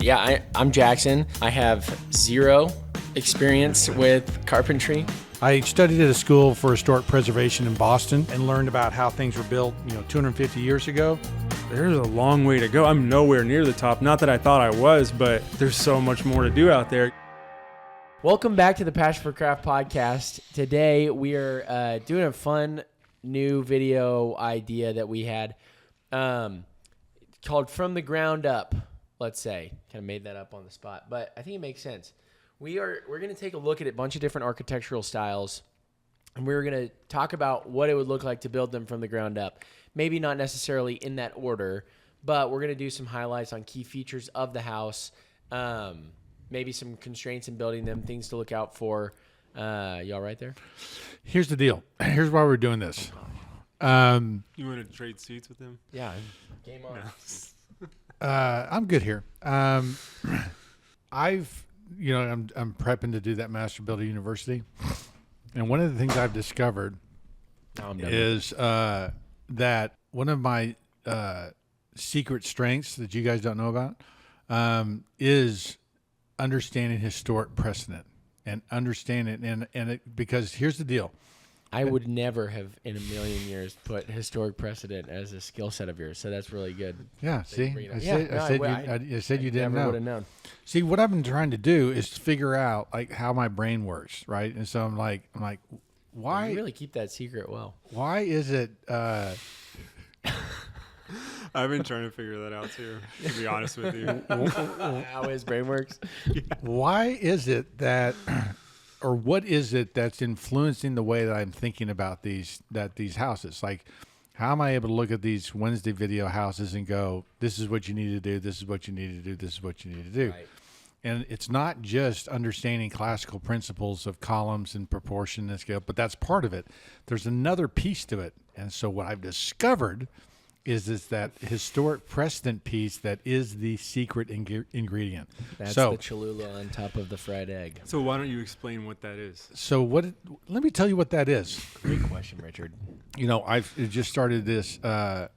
Yeah, I'm Jackson. I have zero experience with carpentry. I studied at a school for historic preservation in Boston and learned about how things were built, 250 years ago. There's a long way to go. I'm nowhere near the top. Not that I thought I was, but there's so much more to do out there. Welcome back to the Passion for Craft podcast. Today we are doing a fun new video idea that we had called From the Ground Up, let's say. Kind of made that up on the spot, but I think it makes sense. We're going to take a look at a bunch of different architectural styles, and we're going to talk about what it would look like to build them from the ground up. Maybe not necessarily in that order, but we're going to do some highlights on key features of the house, maybe some constraints in building them, things to look out for. Y'all right there? Here's the deal. Here's why we're doing this. You want to trade seats with him? Yeah. Game on. No. I'm good here. I'm prepping to do that Master Builder University. And one of the things I've discovered is that one of my secret strengths that you guys don't know about is understanding historic precedent and understanding because here's the deal. I would never have in a million years put historic precedent as a skill set of yours, so that's really good. Yeah, see? I said you didn't never know. would have known. See, what I've been trying to do is figure out how my brain works, right? And so I'm like, why? You really keep that secret well. Why is it? I've been trying to figure that out too, to be honest with you. How his brain works. Yeah. Why is it that, or what is it that's influencing the way that I'm thinking about these houses? Like, how am I able to look at these Wednesday video houses and go, this is what you need to do, this is what you need to do, this is what you need to do. Right. And it's not just understanding classical principles of columns and proportion and scale, but that's part of it. There's another piece to it. And so what I've discovered is that historic precedent piece that is the secret ingredient. That's the Cholula on top of the fried egg. So why don't you explain what that is? So let me tell you what that is. Great question, Richard. I've just started this, when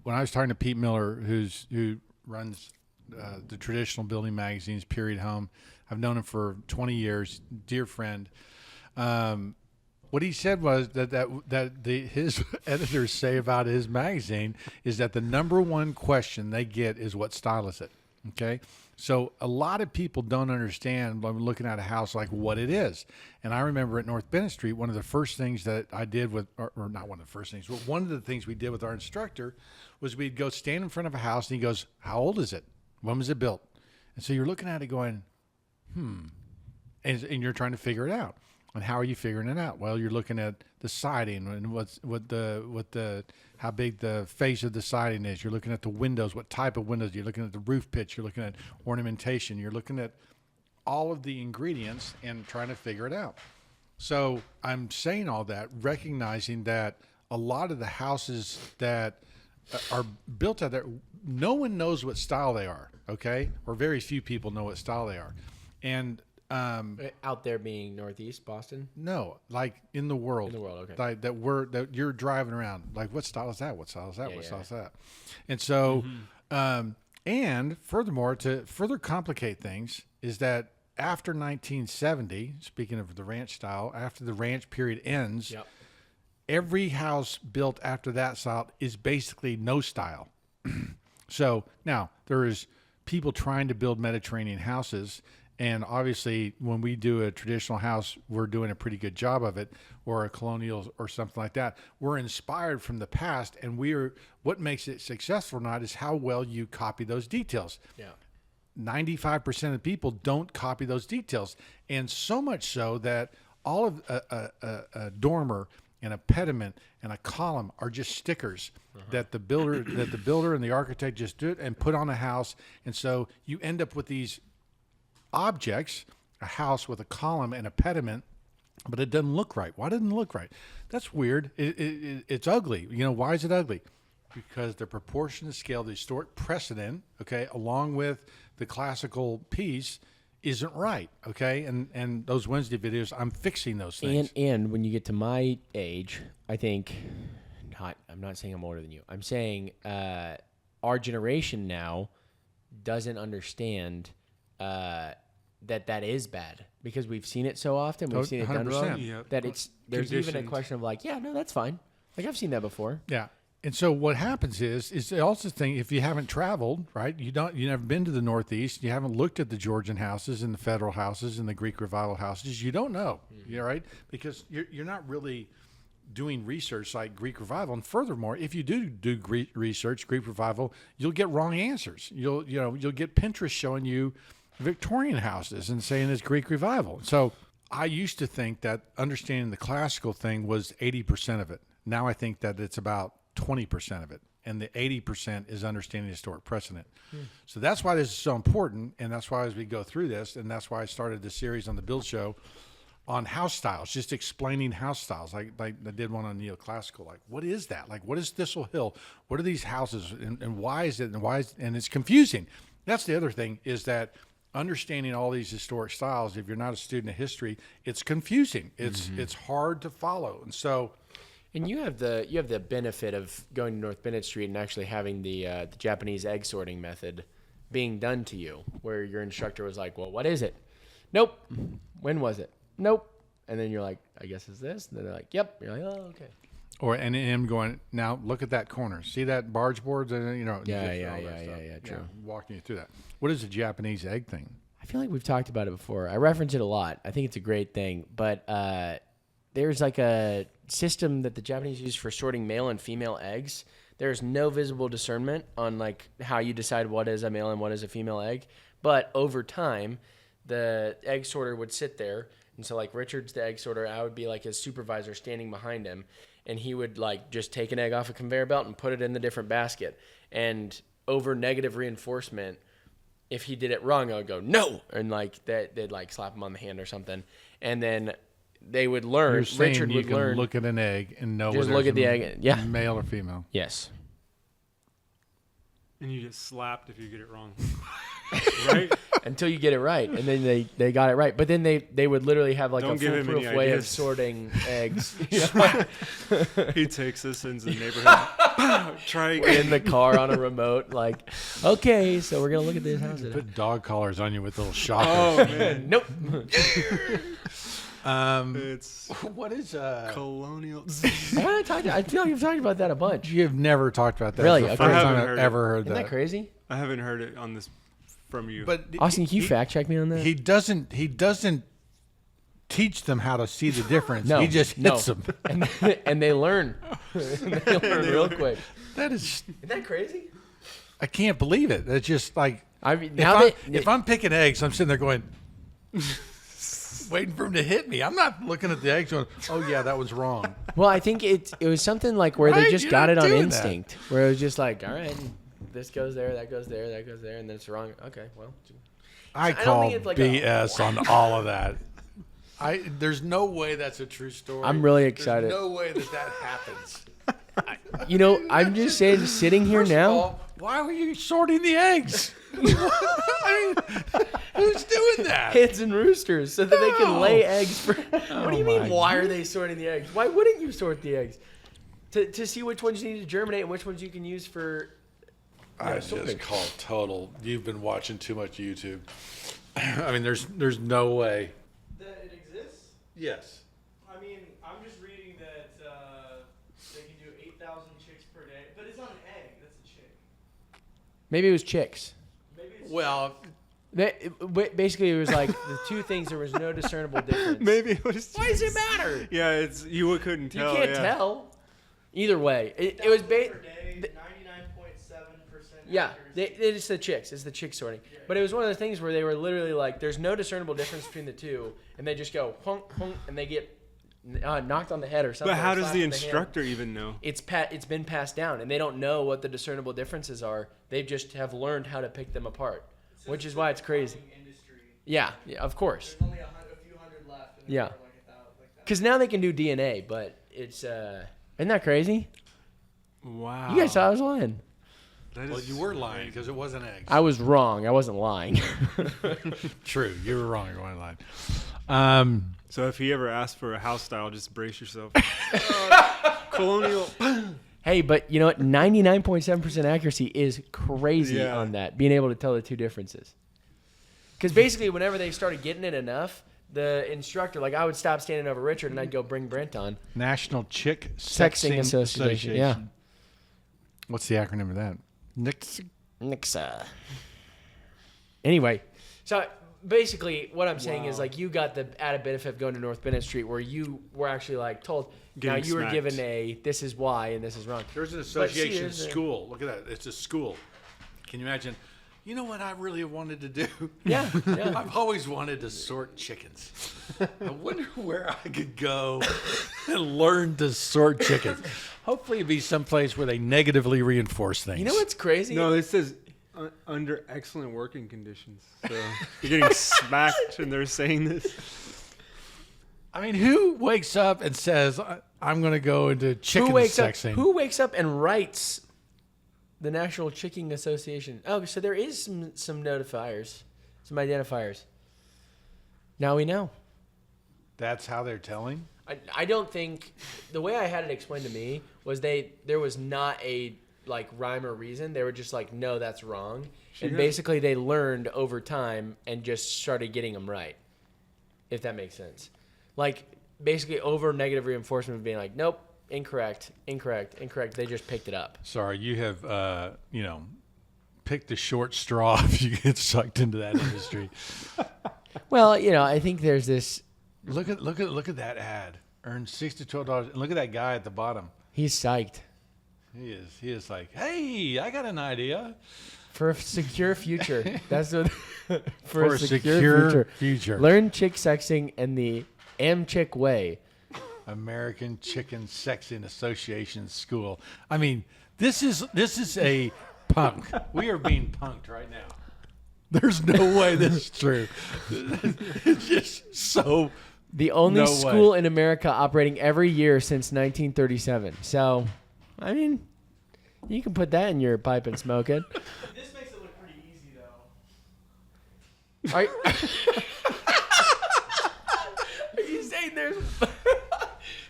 I was talking to Pete Miller, who runs the traditional building magazines, Period Home. I've known him for 20 years, dear friend. What he said was that his editors say about his magazine is that the number one question they get is, what style is it? Okay. So a lot of people don't understand when looking at a house, like what it is. And I remember at North Bennett Street, one of the first things that I did with, or not one of the first things, but one of the things we did with our instructor was we'd go stand in front of a house and he goes, how old is it? When was it built? And so you're looking at it going, and you're trying to figure it out. And how are you figuring it out? Well, you're looking at the siding and how big the face of the siding is. You're looking at the windows, what type of windows. You're looking at the roof pitch. You're looking at ornamentation. You're looking at all of the ingredients and trying to figure it out. So I'm saying all that, recognizing that a lot of the houses that are built out there, no one knows what style they are, okay? Or very few people know what style they are. And out there being Northeast Boston? No, like in the world. In the world, okay. Like that you're driving around. Like, what style is that? What style is that? What style is that? And so, and furthermore, to further complicate things, is that after 1970, speaking of the ranch style, after the ranch period ends, every house built after that style is basically no style. So now there is people trying to build Mediterranean houses. And obviously, when we do a traditional house, we're doing a pretty good job of it, or a colonial or something like that. We're inspired from the past, and what makes it successful or not is how well you copy those details. Yeah. 95% of people don't copy those details, and so much so that all of a dormer and a pediment and a column are just stickers that the builder and the architect just do it and put on a house, and so you end up with these objects, a house with a column and a pediment, but it doesn't look right. Why doesn't it look right? That's weird. It's ugly. Why is it ugly? Because the proportion, the scale, the historic precedent, okay, along with the classical piece, isn't right, okay? And those Wednesday videos, I'm fixing those things. And when you get to my age, I think, I'm not saying I'm older than you. I'm saying our generation now doesn't understand that is bad because we've seen it so often. We've seen it done 100%. wrong Yep. that there's even a Conditioned. question of like, yeah, no, that's fine. Like I've seen that before. Yeah. And so what happens is they also think if you haven't traveled, right, you never been to the Northeast, you haven't looked at the Georgian houses and the Federal houses and the Greek Revival houses, you don't know, right? Because you're not really doing research like Greek Revival. And furthermore, if you do Greek research, Greek Revival, you'll get wrong answers. You'll get Pinterest showing you Victorian houses and saying it's Greek Revival. So I used to think that understanding the classical thing was 80% of it. Now I think that it's about 20% of it, and the 80% is understanding historic precedent. So that's why this is so important, and that's why as we go through this, and that's why I started this series on the Build Show on house styles, just explaining house styles. Like I did one on neoclassical. Like, what is that? Like, what is Thistle Hill? What are these houses, and why is it? And it's confusing. That's the other thing is that understanding all these historic styles, if you're not a student of history, it's confusing. It's hard to follow, and so. And you have the benefit of going to North Bennett Street and actually having the Japanese egg sorting method being done to you, where your instructor was like, "Well, what is it?" "Nope." "When was it?" "Nope." And then you're like, "I guess it's this." And then they're like, "Yep." You're like, "Oh, okay." Or and him going, now look at that corner. See that barge boards? And Yeah, stuff. true. Walking you through that. What is the Japanese egg thing? I feel like we've talked about it before. I reference it a lot. I think it's a great thing, but there's like a system that the Japanese use for sorting male and female eggs. There's no visible discernment on like how you decide what is a male and what is a female egg. But over time, the egg sorter would sit there. And so like Richard's the egg sorter, I would be like his supervisor standing behind him. And he would like just take an egg off a conveyor belt and put it in the different basket. And over negative reinforcement, if he did it wrong, I would go, "No." And like that, they'd like slap him on the hand or something. And then they would learn. You're saying Richard you would can learn. look at an egg and know Just whether look it's at the egg. Yeah. male or female. Yes. And you get slapped if you get it wrong. Right? Until you get it right, and then they got it right. But then they would literally have like Don't a give him foolproof any way of ideas. sorting eggs. He takes us into the neighborhood. Try again. In the car on a remote, like, okay, so we're gonna look at this house. Put dog collars on you with little shockers. Oh man, Nope. it's What is colonial. I feel like you've talked about that a bunch. You've never talked about that. Really? It's the Okay. first I time haven't I've heard ever heard Isn't that. that crazy? I haven't heard it on this from you. But Austin, can you fact check me on that? he doesn't teach them how to see the difference. No, he just hits them. and they learn. They learn real quick. That is, Isn't that crazy? I can't believe it. It's just like I mean, if, now if I'm picking eggs, I'm sitting there going, waiting for him to hit me. I'm not looking at the eggs going, oh yeah, that was wrong. well, I think it was something like where they Right? just You're got not it on doing that. instinct, where it was just like, all right, this goes there, that goes there, that goes there, and then it's wrong. Okay, well, I don't call think it's like BS on all of that. There's no way that's a true story. I'm really excited. There's no way that happens. you know, I'm just saying, sitting here First of now. all, why were you sorting the eggs? I mean, who's doing that? Hens and roosters so that they can No. lay eggs. What do you mean? my Why are they sorting the eggs? Why wouldn't you sort the eggs? To see which ones you need to germinate and which ones you can use for. I sorting. just call total. You've been watching too much YouTube. I mean, there's no way. That it exists? Yes. I mean, I'm just reading that they can do 8,000 chicks per day, but it's not an egg. That's a chick. Maybe it was chicks. Maybe it's Well, Basically, it was like the two things. There was no discernible difference. Maybe it was. Why does it matter? Yeah, it's you couldn't You tell. can't yeah. tell. Either way, it was per day, 99.7% Yeah, accuracy. it's the chicks. It's the chick sorting. But it was one of the things where they were literally like, there's no discernible difference between the two, and they just go honk honk, and they get knocked on the head or something. But how or does slapped the in hand. instructor even know? It's been passed down, and they don't know what the discernible differences are. They just have learned how to pick them apart, It's which just is why it's crazy. farming industry. Yeah, of course. There's only a few hundred left. And Yeah. like that. Because now they can do DNA, but it's isn't that crazy? Wow. You guys thought I was lying. That well, is you were lying because it wasn't eggs. I was wrong. I wasn't lying. True, you were wrong. You weren't lying. So if he ever asks for a house style, just brace yourself. Colonial. Hey, but you know what? 99.7% accuracy is crazy Yeah. on that, being able to tell the two differences. Because basically, whenever they started getting it enough, the instructor, like I would stop standing over Richard and I'd go bring Brent on. National Chick Sexing Sexing Association, yeah. What's the acronym of that? Nixa. Anyway, so basically what I'm saying is like you got the added benefit of going to North Bennett Street where you were actually like told, now Getting you were smacked. given a, this is why and this is wrong. There's an But see, association there's a- school. Look at that. It's a school. Can you imagine? You know what I really wanted to do? Yeah, yeah. I've always wanted to sort chickens. I wonder where I could go and learn to sort chickens. Hopefully it'd be someplace where they negatively reinforce things. You know what's crazy? No, it says under excellent working conditions. So you're getting smacked, and they're saying this. I mean, who wakes up and says, I'm going to go into chicken sexing? Who wakes up and writes the National Chicking Association? Oh, so there is some notifiers, some identifiers. Now we know. That's how they're telling? I don't think the way I had it explained to me was there was not a like rhyme or reason. They were just like, no, that's wrong. Sure. And basically they learned over time and just started getting them right. If that makes sense. Like basically over negative reinforcement of being like, nope, incorrect. They just picked it up. Sorry, you have, picked the short straw if you get sucked into that industry. Well, I think there's this. Look at that ad. Earn $6 to $12. And look at that guy at the bottom. He's psyched He is like, hey, I got an idea for a secure future. That's what for a secure future. Learn chick sexing and the Chick way. American Chicken Sexing Association School. I mean, this is a punk. We are being punked right now. There's no way this is true. It's just so. The only No school way. in America operating every year since 1937. So, I mean, you can put that in your pipe and smoke it. This makes it look pretty easy, though. Are you saying there's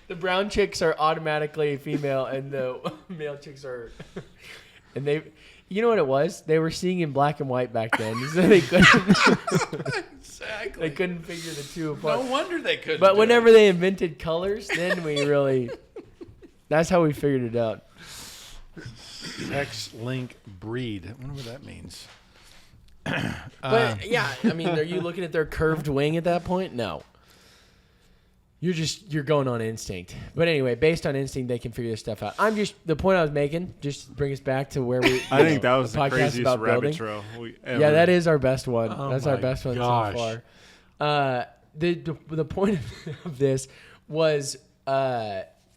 the brown chicks are automatically female and the male chicks are, and they, you know what it was? They were seeing in black and white back then, so they couldn't. Exactly. They couldn't figure the two apart. No wonder they couldn't. But do whenever it. they invented colors, then we really, that's how we figured it out. X-link breed. I wonder what that means. But yeah, I mean, are you looking at their curved wing at that point? No. You're going on instinct. But anyway, based on instinct, they can figure this stuff out. The point I was making, just to bring us back to where we. I think that was the the podcast craziest about rabbit building. trail we ever. Yeah, that is our best one. Oh That's our my best one gosh. so far. The point of this was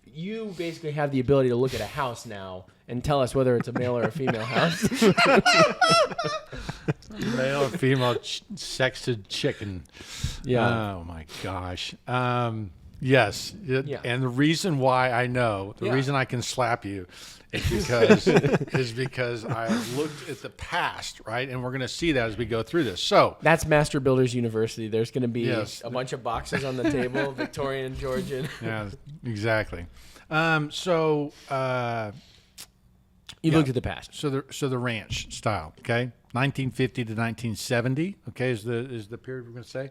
you basically have the ability to look at a house now and tell us whether it's a male or a female house. Male or female sexed chicken. Yeah. Oh my gosh. Yes. Yeah. And the reason why I know, the Yeah. reason I can slap you is because I looked at the past, right? And we're going to see that as we go through this. So That's Master Builders University. There's going to be Yes. a bunch of boxes on the table, Victorian and Georgian. yeah, exactly. You looked at the past. So the ranch style, okay, 1950 to 1970, okay, is the period we're going to say.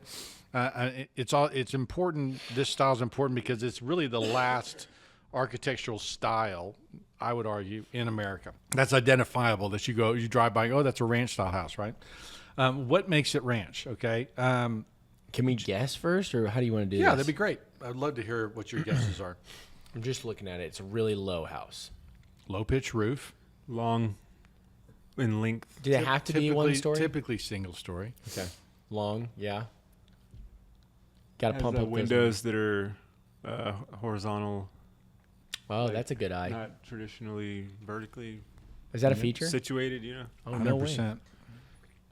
It's important. This style is important because it's really the last architectural style, I would argue, in America that's identifiable. That you drive by, oh, that's a ranch style house, right? What makes it ranch? Okay. Can we guess first, or how do you want to do Yeah, this? that'd be great. I'd love to hear what your guesses are. I'm just looking at it. It's a really low house. Low pitch roof. long in length. Do they have to be one story? Typically single story. Okay. Long, yeah. Got to Has pump up those windows that are horizontal, Oh, that's a good eye. not traditionally vertically Is that a feature? situated. You know, Oh, no way.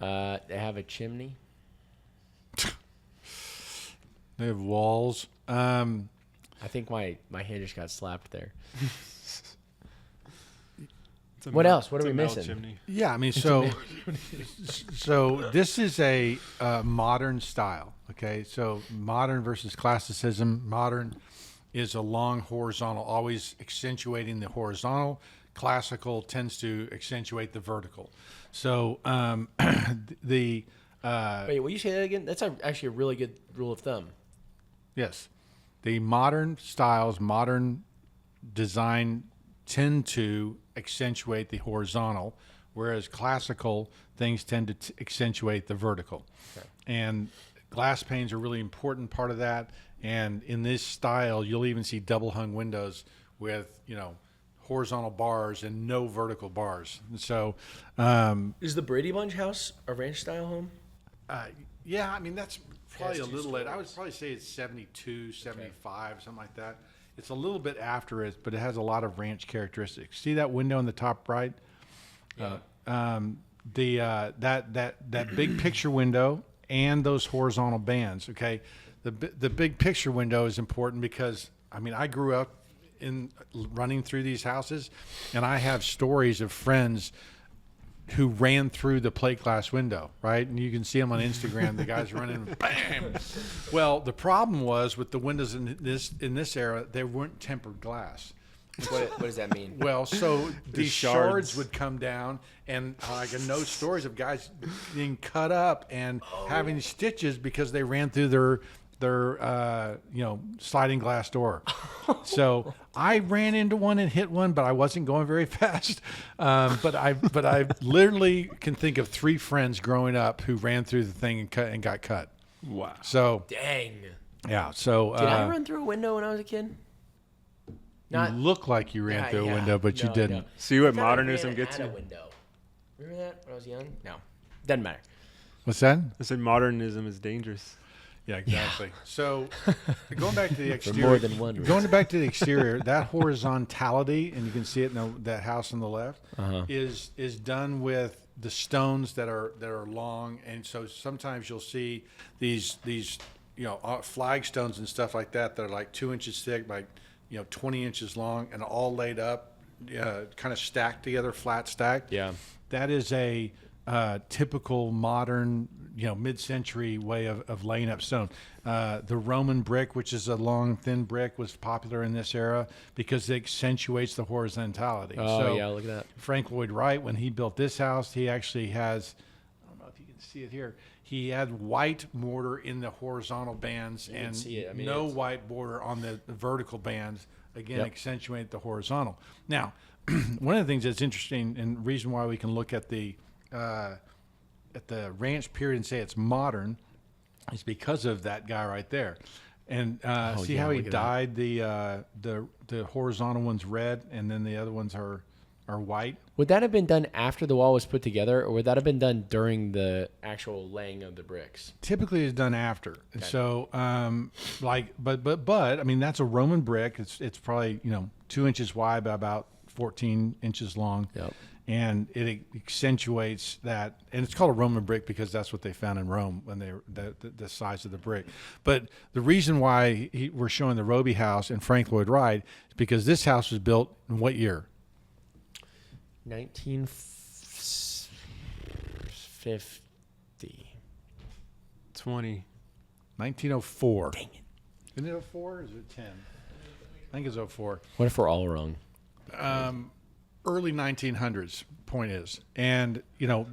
100%. They have a chimney. They have walls. I think my hand just got slapped there. It's a What else? What it's are a we metal missing? Chimney. Yeah, I mean, so this is a modern style. Okay, so modern versus classicism. Modern is a long horizontal, always accentuating the horizontal. Classical tends to accentuate the vertical. So the Wait, will you say that again? That's actually a really good rule of thumb. yes, the modern styles, modern design tend to accentuate the horizontal, whereas classical things tend to accentuate the vertical. Okay. And glass panes are a really important part of that. And in this style, you'll even see double hung windows with, horizontal bars and no vertical bars. And so, Is the Brady Bunch house a ranch style home? yeah, I mean, that's probably Has a two little late. I would stories. probably say it's 72, 75, something like that. It's a little bit after it, but it has a lot of ranch characteristics. See that window in the top right? Yeah. That big picture window and those horizontal bands. Okay, the big picture window is important because I grew up in running through these houses, and I have stories of friends who ran through the plate glass window, right? And you can see them on Instagram. The guys running, bam. Well, the problem was with the windows in this era, they weren't tempered glass. What does that mean? Well, so these shards. shards would come down, and I can know stories of guys being cut up and having stitches because they ran through their sliding glass door. So I ran into one and hit one, but I wasn't going very fast. But I literally can think of 3 friends growing up who ran through the thing and got cut. Wow. So Dang. yeah, so Did I run through a window when I was a kid? you look like you ran through a Yeah. window, but you No, didn't. no. See what I thought I modernism ran gets at a you? window. Remember that when I was young? No. Doesn't matter. What's that? I said modernism is dangerous. Yeah, exactly. So going back to the exterior, more than one reason. going back to the exterior, that horizontality, and you can see it in that house on the left, is done with the stones that are long, and so sometimes you'll see these flagstones and stuff like that that are like 2 inches thick by 20 inches long and all laid up, kind of stacked together, flat stacked. Yeah. That is a typical modern, mid-century way of laying up stone. The Roman brick, which is a long, thin brick, was popular in this era because it accentuates the horizontality. Oh, So yeah, look at that. Frank Lloyd Wright, when he built this house, he actually has, I don't know if you can see it here, he had white mortar in the horizontal bands can and see it. I mean, no it's- white border on the vertical bands, again, Yep. accentuate the horizontal. Now, one of the things that's interesting and reason why we can look at the ranch period and say it's modern is because of that guy right there. And see yeah, how he look at dyed the horizontal ones red and then the other ones are white? Would that have been done after the wall was put together, or would that have been done during the actual laying of the bricks? Typically, it's done after. And so, but I mean, that's a Roman brick. It's probably 2 inches wide by about 14 inches long. Yep. And it accentuates that, and it's called a Roman brick because that's what they found in Rome when the size of the brick. But the reason why we're showing the Roby house and Frank Lloyd Wright is because this house was built in what year? 1950. 20. 1904. Dang it. Isn't it 04 or is it 10? I think it's 04. What if we're all wrong? Early 1900s, point is. And,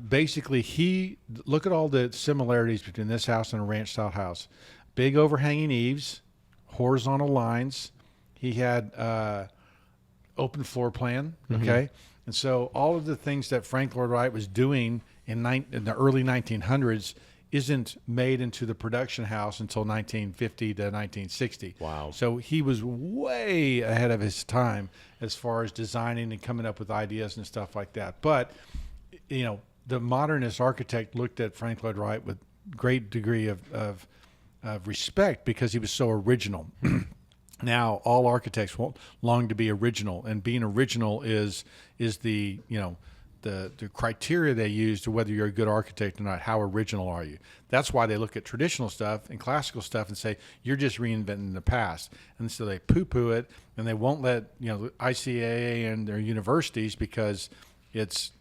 basically look at all the similarities between this house and a ranch style house. Big overhanging eaves, horizontal lines. He had open floor plan, okay? And so all of the things that Frank Lloyd Wright was doing in the early 1900s isn't made into the production house until 1950 to 1960. Wow. So he was way ahead of his time as far as designing and coming up with ideas and stuff like that. But, the modernist architect looked at Frank Lloyd Wright with great degree of respect because he was so original. Now, all architects long to be original, and being original is the the criteria they use to whether you're a good architect or not. How original are you? That's why they look at traditional stuff and classical stuff and say you're just reinventing the past, and so they poo-poo it, and they won't let the ICAA and their universities because it's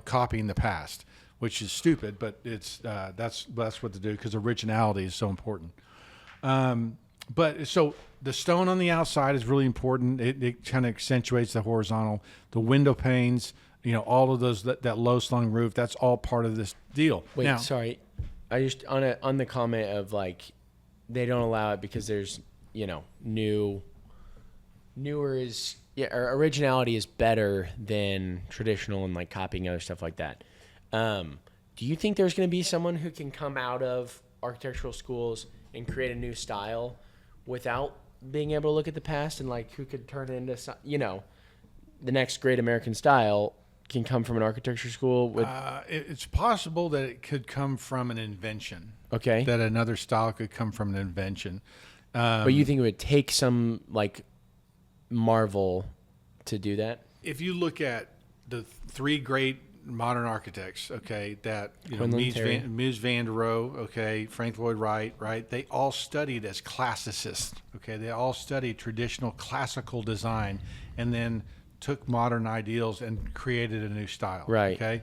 copying the past, which is stupid, but it's that's what they do because originality is so important. But so the stone on the outside is really important. It kind of accentuates the horizontal. The window panes, all of those, that low slung roof, that's all part of this deal. Wait, Now, sorry. I just on the comment of like they don't allow it because there's newer is or originality is better than traditional and like copying other stuff like that. Do you think there's going to be someone who can come out of architectural schools and create a new style without being able to look at the past, and like who could turn it into the next great American style can come from an architecture school with it's possible that it could come from an invention. Okay. That another style could come from an invention. But you think it would take some like marvel to do that? If you look at the three great modern architects, okay, that Quinlan Terry. Mies van der Rohe, okay, Frank Lloyd Wright, right? They all studied as classicists, okay. They all studied traditional classical design, and then took modern ideals and created a new style, right? Okay.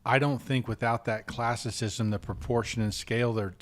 I don't think without that classicism, the proportion and scale they're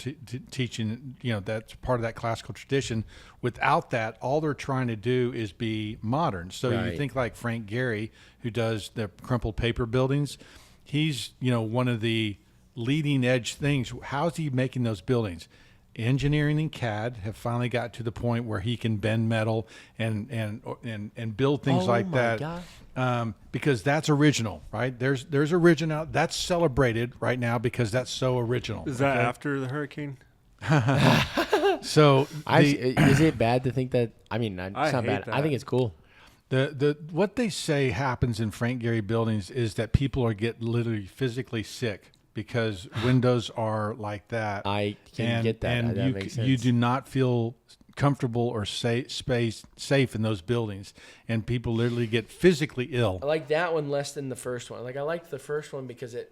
teaching, that's part of that classical tradition. Without that, all they're trying to do is be modern. So Right. you think like Frank Gehry, who does the crumpled paper buildings, he's, one of the leading edge things. How's he making those buildings? Engineering and CAD have finally got to the point where he can bend metal and build things like my that. God. Because that's original, right? There's original. That's celebrated right now because that's so original. Is that after the hurricane? So is it bad to think that? I mean, it's I not hate bad. I that. think it's cool. the what they say happens in Frank Gehry buildings is that people get literally physically sick because windows are like that. I can get that. And That makes sense. you do not feel comfortable or safe in those buildings, and people literally get physically ill. I like that one less than the first one. Like I liked the first one because it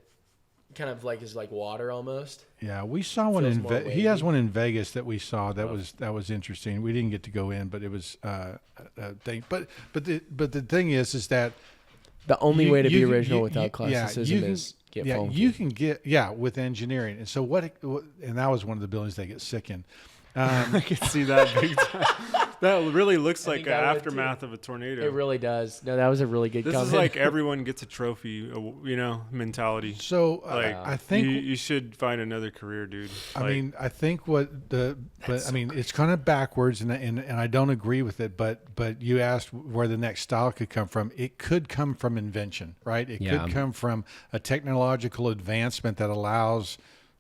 kind of like is like water almost. Yeah, we saw one Feels in more he has wavy. one in Vegas that we saw that was interesting. We didn't get to go in, but it was a thing. But the thing is that The only way to be original without yeah, classicism is get funky. you can get with engineering. And so and that was one of the buildings they get sick in. I can see that big time. That really looks I like think an I would, aftermath of a tornado. It really does. No, that was a really good This comment. is like everyone gets a trophy, mentality. So Like I think you should find another career, dude. I think it's kind of backwards, and I don't agree with it. But you asked where the next style could come from. It could come from invention, right? It Yeah. could come from a technological advancement that allows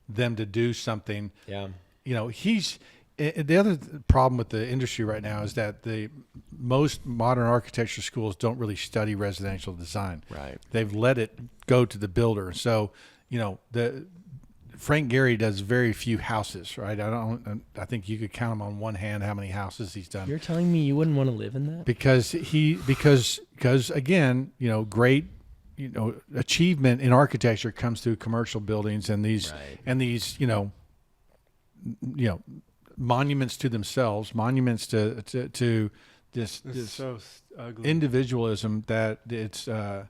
them to do something. yeah. The other problem with the industry right now is that the most modern architecture schools don't really study residential design. Right. They've let it go to the builder. So, Frank Gehry does very few houses, right? I think you could count them on one hand how many houses he's done. You're telling me you wouldn't want to live in that? Because again, great, achievement in architecture comes through commercial buildings and these monuments to themselves, monuments to this It's so ugly. individualism that it's they're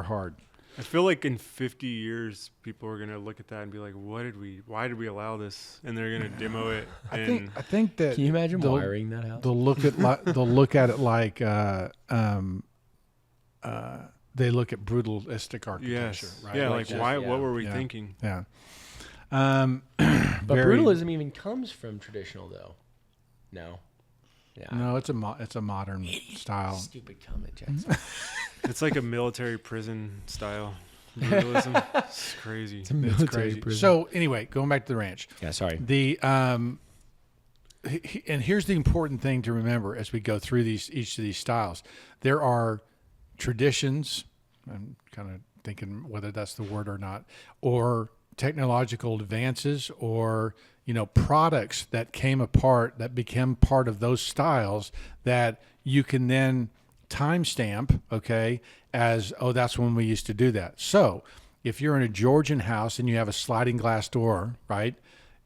hard. I feel like in 50 years, people are gonna look at that and be like, why did we allow this? And they're gonna demo it. I think that Can you imagine they'll- wiring that house? they'll look at it like they look at brutalistic architecture, yes, right? yeah, Like like that, why? yeah. What were we Yeah. thinking? Yeah. But very- brutalism even comes from traditional, though. No. Yeah. No, it's a modern style. Stupid comment, Jackson. It's like a military prison style brutalism. It's crazy. It's a It's military crazy. prison. So anyway, going back to the ranch. Yeah, sorry. The and here's the important thing to remember as we go through each of these styles. There are traditions. I'm kind of thinking whether that's the word or not, or technological advances, or products that became part of those styles that you can then timestamp, okay, as that's when we used to do that. So if you're in a Georgian house and you have a sliding glass door, right?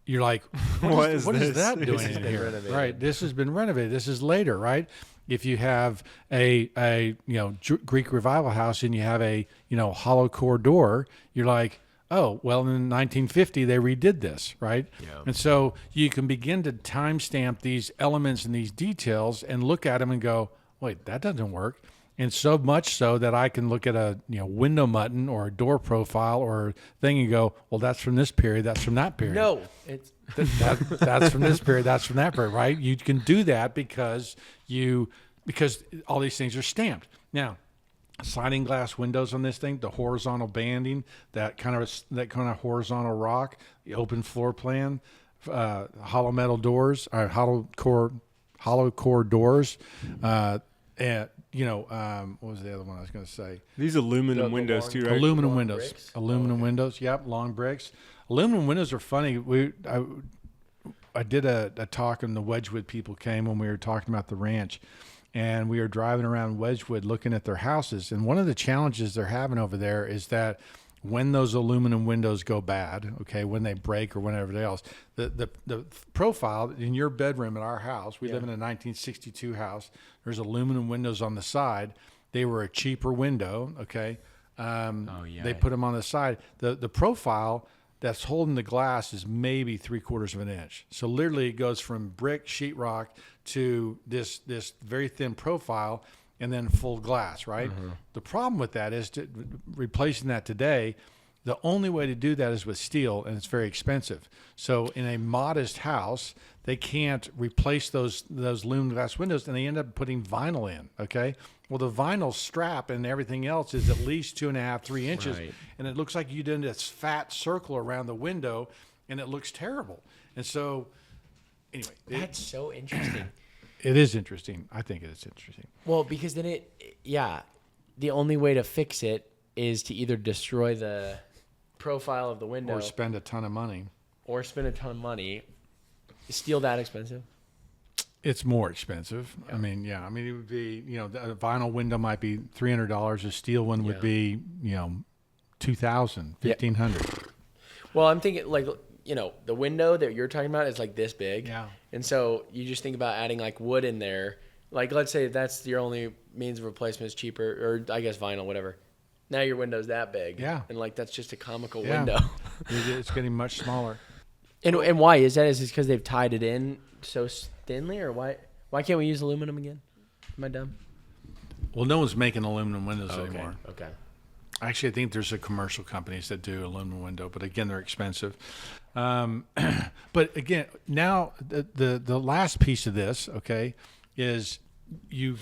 You're like, what is this? that doing This has in been here? renovated. Right. This has been renovated. This is later, right? If you have a Greek revival house and you have a hollow core door, you're like, oh, well, in 1950, they redid this, right? Yeah. And so you can begin to timestamp these elements and these details and look at them and go, wait, that doesn't work. And so much so that I can look at a window mutton or a door profile or thing and go, well, that's from this period, that's from that period. No, it's That's from this period, that's from that period, right? You can do that because all these things are stamped. Now, sliding glass windows on this thing, the horizontal banding, that kind of horizontal rock, the open floor plan, hollow metal doors, or hollow core doors, and what was the other one I was going to say? These aluminum The windows long- too, right? Aluminum Long windows. bricks? Aluminum windows. Yep, long bricks. Aluminum windows are funny. I did a talk, and the Wedgwood people came when we were talking about the ranch, and we were driving around Wedgwood looking at their houses. And one of the challenges they're having over there is that when those aluminum windows go bad, okay, when they break or whatever else, the profile in your bedroom at our house, we live in a 1962 house. There's aluminum windows on the side. They were a cheaper window, okay. They put them on the side. The profile that's holding the glass is maybe 3/4 of an inch. So literally it goes from brick sheetrock to this very thin profile and then full glass, right? The problem with that is replacing that today, the only way to do that is with steel, and it's very expensive. So in a modest house, they can't replace those aluminum glass windows, and they end up putting vinyl in, okay? Well, the vinyl strap and everything else is at least 2.5, 3 inches, Right. and it looks like you did this fat circle around the window, and it looks terrible. And so, anyway, that's so interesting. it is interesting. I think it is interesting. Well, because then the only way to fix it is to either destroy the profile of the window Or spend a ton of money. or spend a ton of money. Is steel that expensive? It's more expensive. I mean, it would be, a vinyl window might be $300. A steel one would be, $2,000, $1,500. Well, I'm thinking like, the window that you're talking about is like this big. Yeah. And so you just think about adding like wood in there. Like, let's say that's your only means of replacement is cheaper, or I guess vinyl, whatever. Now your window's that big. Yeah. And like, that's just a comical Yeah. window. It's getting much smaller. And why is that? Is it because they've tied it in so thinly, or why can't we use aluminum again? Am I dumb? Well, no one's making aluminum windows anymore. Okay. Actually, I think there's a commercial companies that do aluminum window, but again, they're expensive. But again, now the last piece of this, okay, is you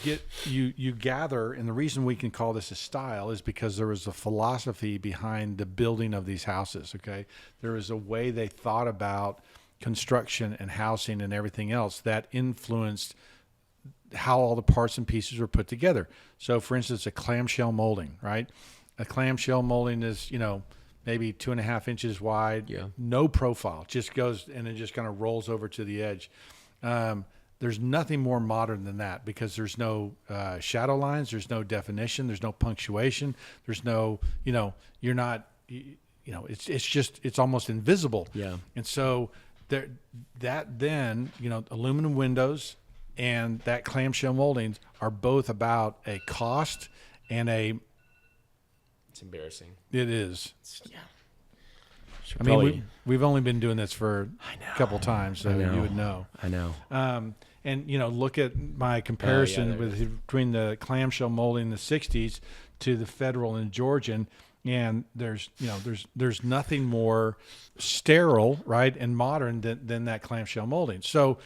gather, and the reason we can call this a style is because there was a philosophy behind the building of these houses. Okay, there was a way they thought about construction and housing and everything else that influenced how all the parts and pieces were put together. So, for instance, a clamshell molding, right? A clamshell molding is, maybe 2.5 inches wide, no profile, just goes and it just kind of rolls over to the edge. There's nothing more modern than that because there's no shadow lines, there's no definition, there's no punctuation, there's no, you're not, it's almost invisible. Yeah. And so aluminum windows and that clamshell moldings are both about a cost and It's embarrassing. it is. Should I mean, probably- we've only been doing this for a couple times, so you would know. I know. And look at my comparison between the clamshell molding in the '60s to the Federal and Georgian, and there's nothing more sterile, right, and modern than that clamshell molding. So,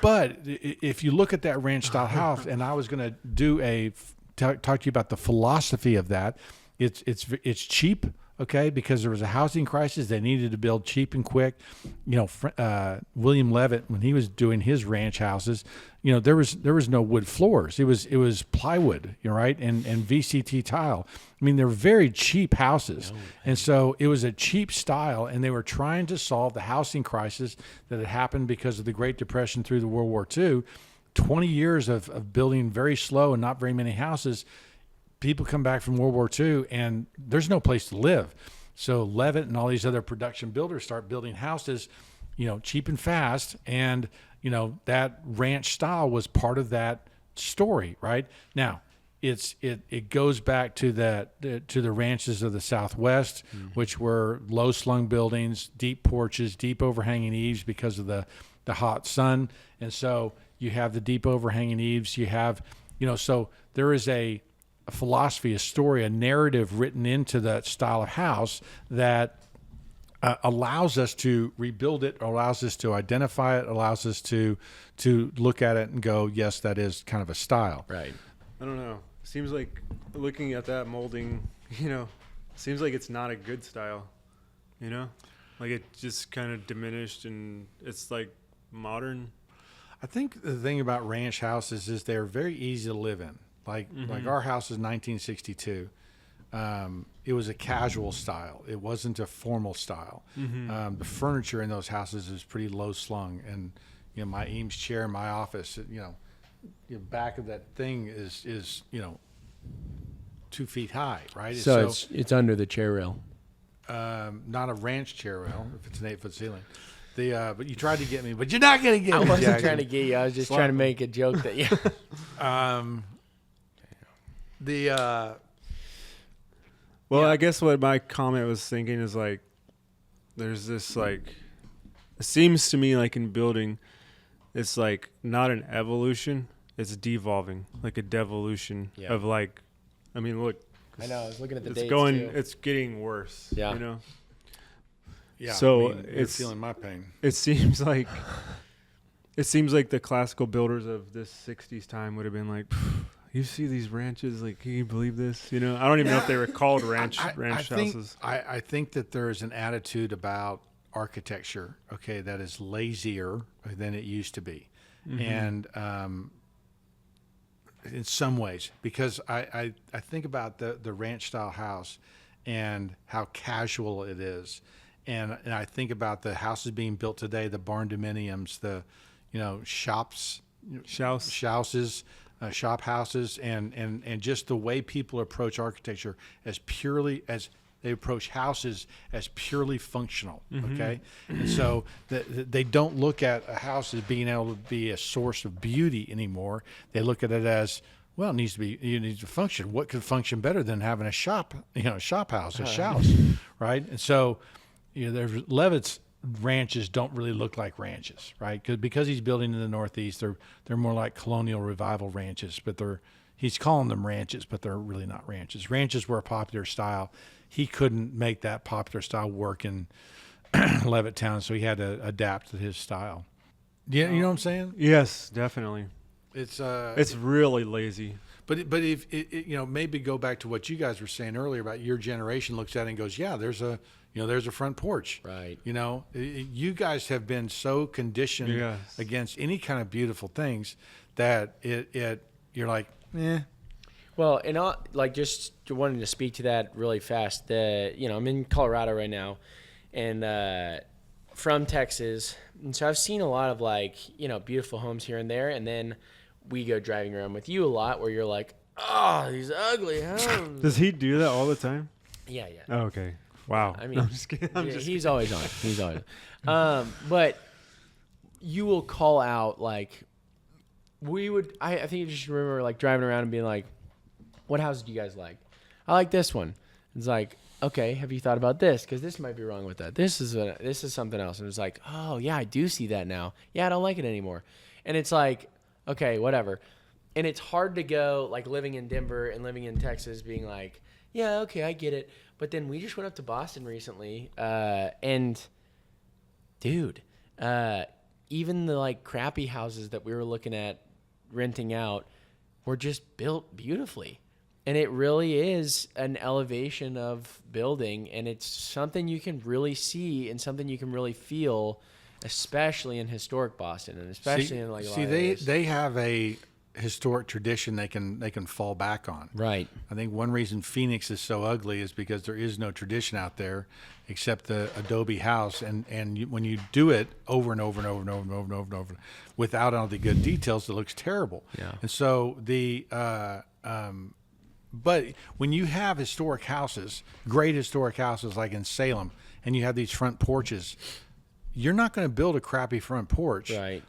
but if you look at that ranch style house, and I was going to do talk to you about the philosophy of that, it's cheap. Okay, because there was a housing crisis, they needed to build cheap and quick. William Levitt, when he was doing his ranch houses, there was no wood floors. It was plywood, right, and VCT tile. I mean, they're very cheap houses, and so it was a cheap style, and they were trying to solve the housing crisis that had happened because of the Great Depression through the World War II. 20 years of building very slow and not very many houses. People come back from World War II and there's no place to live. So Levitt and all these other production builders start building houses, cheap and fast. And, that ranch style was part of that story, right? Now, it goes back to the ranches of the Southwest, which were low slung buildings, deep porches, deep overhanging eaves because of the hot sun. And so you have the deep overhanging eaves. You have, so there is a philosophy, a story, a narrative written into that style of house that allows us to rebuild it, allows us to identify it, allows us to look at it and go, yes, that is kind of a style. Right. I don't know. Seems like looking at that molding, seems like it's not a good style, like it just kind of diminished and it's like modern. I think the thing about ranch houses is they're very easy to live in. Like our house is 1962. It was a casual style. It wasn't a formal style. The furniture in those houses is pretty low slung, and my Eames chair in my office, the back of that thing is 2 feet high, right? So it's under the chair rail. Not a ranch chair rail if it's an 8-foot ceiling. But you tried to get me, but you're not going to get I me. wasn't Jackson. trying to get you. I was just trying to make a joke that you. Well, I guess what my comment was thinking is like, there's this like, it seems to me like in building, it's like not an evolution, it's devolving, like a devolution of like, I mean, look. I know. I was looking at the it's dates going, too. it's getting worse. Yeah. Yeah. So you're feeling my pain. It seems like the classical builders of this 60s time would have been like, you see these ranches, like, can you believe this? I don't even know if they were called ranch houses. I think that there is an attitude about architecture, okay, that is lazier than it used to be. And in some ways, because I think about the ranch style house and how casual it is. And I think about the houses being built today, the barn dominiums, the shop houses, and just the way people approach architecture as purely as they approach houses as purely functional. Okay, and so they don't look at a house as being able to be a source of beauty anymore. They look at it as, well, it needs to function. What could function better than having a shop, shop house, a house, right? And so, Levitt's ranches don't really look like ranches, right? Because he's building in the Northeast, they're more like colonial revival ranches, but he's calling them ranches, but they're really not ranches. Ranches were a popular style. He couldn't make that popular style work in Levittown, so he had to adapt to his style. Yeah, you know what I'm saying? Yes, definitely. It's really lazy. But if maybe go back to what you guys were saying earlier about your generation looks at it and goes, yeah, there's a front porch. Right. You guys have been so conditioned against any kind of beautiful things that you're like, eh. Well, and just wanting to speak to that really fast. I'm in Colorado right now, and from Texas, and so I've seen a lot of beautiful homes here and there, and then we go driving around with you a lot, where you're like, oh, these ugly homes. Does he do that all the time? Yeah. Oh, okay. Wow. I mean, no, I'm just kidding. He's always on. He's always on. But you will call out I think you just remember driving around and being like, what house do you guys like? I like this one. It's like, okay, have you thought about this? Because this might be wrong with that. This is something else. And it's like, oh yeah, I do see that now. Yeah, I don't like it anymore. And it's like, okay, whatever. And it's hard to go living in Denver and living in Texas being like, yeah, okay, I get it. But then we just went up to Boston recently, and dude, even the crappy houses that we were looking at renting out were just built beautifully. And it really is an elevation of building, and it's something you can really see and something you can really feel, especially in historic Boston, and especially in a lot of areas. They have a historic tradition they can fall back on. Right. I think one reason Phoenix is so ugly is because there is no tradition out there except the adobe house, and when you do it over and over and over and over and over and over and over without all the good details, it looks terrible. Yeah. And so but when you have historic houses, great historic houses like in Salem, and you have these front porches, you're not going to build a crappy front porch. Right.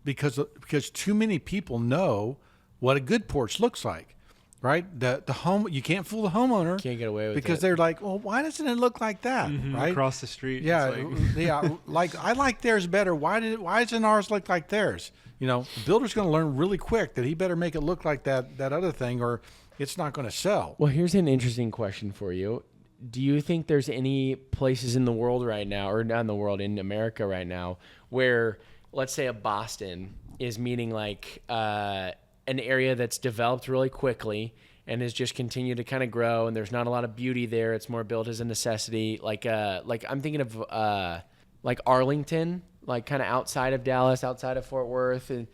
Because too many people know what a good porch looks like. right? The home, you can't fool the homeowner. Can't get away with because it. they're like, well, why doesn't it look like that, right? Across the street. Yeah, it's like, yeah. Like I like theirs better. Why doesn't ours look like theirs? You know, the builder's going to learn really quick that he better make it look like that other thing, or it's not going to sell. Well, here's an interesting question for you. Do you think there's any places in the world right now, or not in the world, in America right now, where, let's say, a Boston is meeting like an area that's developed really quickly and has just continued to kind of grow, and there's not a lot of beauty there. It's more built as a necessity. Like I'm thinking of like Arlington, like kind of outside of Dallas, outside of Fort Worth, and